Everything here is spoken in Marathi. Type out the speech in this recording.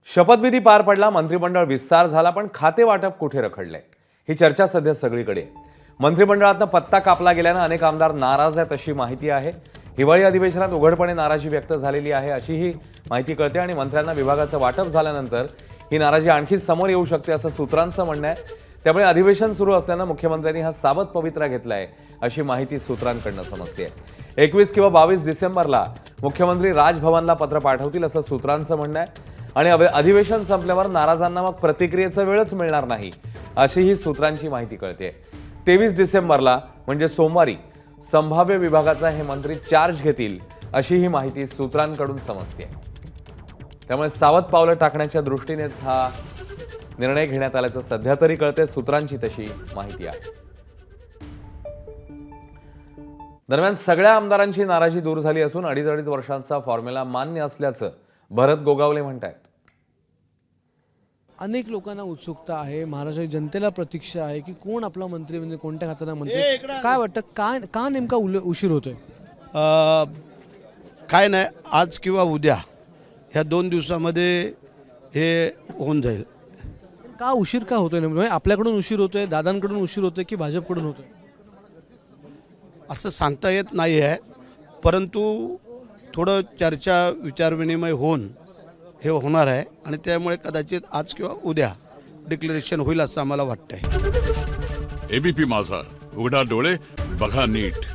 शपथविधी पार पडला, मंत्रिमंडळ विस्तार झाला, पण खाते वाटप कुठे रखडलंय ही चर्चा सध्या सगळीकडे आहे. मंत्रिमंडळातनं पत्ता कापला गेल्यानं अनेक आमदार नाराज आहेत अशी माहिती आहे. हिवाळी अधिवेशनात उघडपणे नाराजी व्यक्त झालेली आहे अशीही माहिती कळते आणि मंत्र्यांना विभागाचं वाटप झाल्यानंतर ही नाराजी आणखी समोर येऊ शकते असं सूत्रांचं म्हणणं आहे. त्यामुळे अधिवेशन सुरू असल्यानं मुख्यमंत्र्यांनी हा सावध पवित्रा घेतलाय अशी माहिती सूत्रांकडून समजते. 21 किंवा 22 डिसेंबरला मुख्यमंत्री राजभवनला पत्र पाठवतील असं सूत्रांचं म्हणणं आहे आणि अधिवेशन संपल्यावर नाराजांना मग प्रतिक्रियेचा वेळच मिळणार नाही अशीही सूत्रांची माहिती कळते. 23 डिसेंबरला म्हणजे सोमवारी संभाव्य विभागाचा हे मंत्री चार्ज घेतील अशी ही माहिती सूत्रांकडून समजते. त्यामुळे सावध पावलं टाकण्याच्या दृष्टीनेच हा निर्णय घेण्यात आल्याचं सध्या तरी कळते. सूत्रांची तशी माहिती आहे. दरम्यान सगळ्या आमदारांची नाराजी दूर झाली असून 2.5 वर्षांचा फॉर्म्युला मान्य असल्याचं भरत गोगावले म्हणतात. अनेक लोकांना उत्सुकता आहे, महाराष्ट्राच्या जनतेला प्रतीक्षा आहे की कोण आपला मंत्री, म्हणजे कोणत्या खात्याचा मंत्री. काय वाटतं, का नेमका उशीर होतोय? काय नाही, आज किंवा उद्या ह्या 2 दिवसामध्ये हे होऊन जाईल. का उशीर का होतोय नेमकं? म्हणजे आपल्याकडून उशीर होतोय, दादांकडून उशीर होतोय की भाजपकडून होतोय? असं सांगता येत नाही आहे, परंतु थोडं चर्चा विचारविनिमय होऊन हे होणार आहे आणि त्यामुळे कदाचित आज किंवा उद्या डिक्लेरेशन होईल असं आम्हाला वाटतंय. एबीपी माझा, उघडा डोळे बघा नीट.